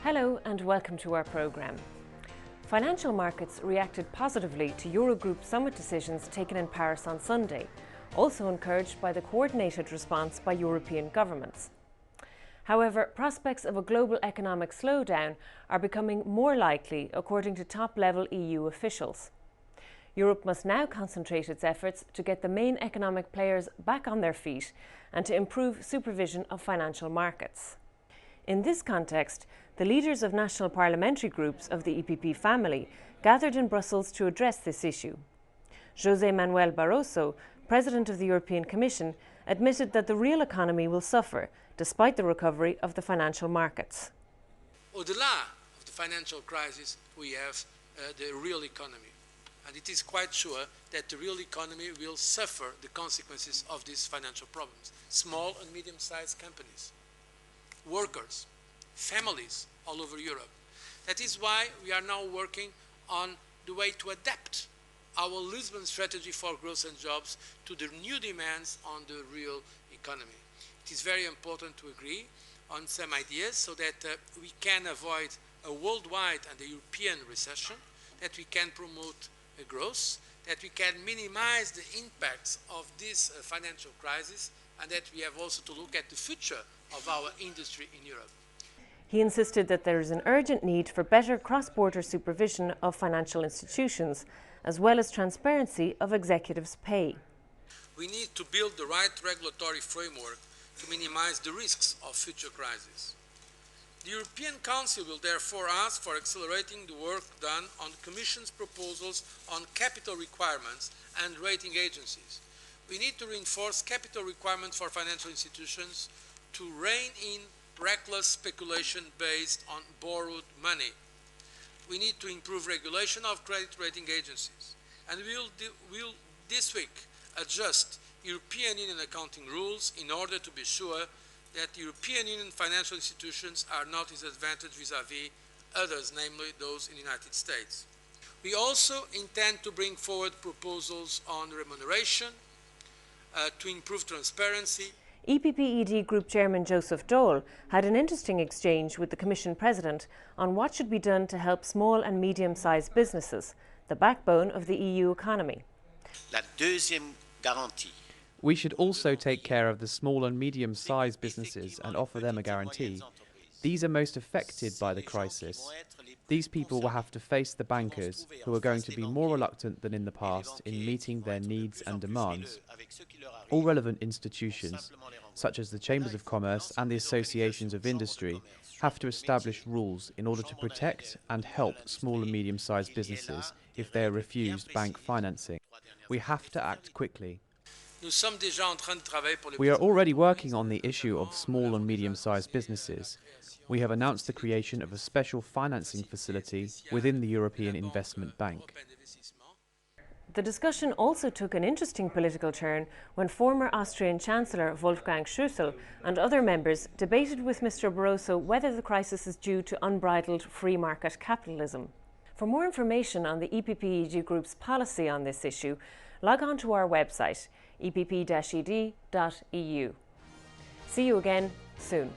Hello and welcome to our programme. Financial markets reacted positively to Eurogroup summit decisions taken in Paris on Sunday, also encouraged by the coordinated response by European governments. However, prospects of a global economic slowdown are becoming more likely, according to top-level EU officials. Europe must now concentrate its efforts to get the main economic players back on their feet and to improve supervision of financial markets. In this context, the leaders of national parliamentary groups of the EPP family gathered in Brussels to address this issue. José Manuel Barroso, President of the European Commission, admitted that the real economy will suffer, despite the recovery of the financial markets. Au-delà of the financial crisis, we have the real economy. And it is quite sure that the real economy will suffer the consequences of these financial problems. Small and medium-sized companies, workers, families all over Europe. That is why we are now working on the way to adapt our Lisbon strategy for growth and jobs to the new demands on the real economy. It is very important to agree on some ideas so that we can avoid a worldwide and a European recession, that we can promote growth, that we can minimize the impacts of this financial crisis, and that we have also to look at the future of our industry in Europe. He insisted that there is an urgent need for better cross-border supervision of financial institutions, as well as transparency of executives' pay. We need to build the right regulatory framework to minimize the risks of future crises. The European Council will therefore ask for accelerating the work done on the Commission's proposals on capital requirements and rating agencies. We need to reinforce capital requirements for financial institutions to rein in reckless speculation based on borrowed money. We need to improve regulation of credit rating agencies. And we'll this week adjust European Union accounting rules in order to be sure that European Union financial institutions are not disadvantaged vis-à-vis others, namely those in the United States. We also intend to bring forward proposals on remuneration to improve transparency. EPP-ED Group Chairman Joseph Daul had an interesting exchange with the Commission President on what should be done to help small and medium-sized businesses, the backbone of the EU economy. We should also take care of the small and medium-sized businesses and offer them a guarantee. These are most affected by the crisis. These people will have to face the bankers, who are going to be more reluctant than in the past in meeting their needs and demands. All relevant institutions, such as the Chambers of Commerce and the Associations of Industry, have to establish rules in order to protect and help small and medium-sized businesses if they are refused bank financing. We have to act quickly. We are already working on the issue of small and medium-sized businesses. We have announced the creation of a special financing facility within the European Investment Bank. The discussion also took an interesting political turn when former Austrian Chancellor Wolfgang Schüssel and other members debated with Mr. Barroso whether the crisis is due to unbridled free market capitalism. For more information on the EPP-ED Group's policy on this issue, log on to our website, epp-ed.eu. See you again soon.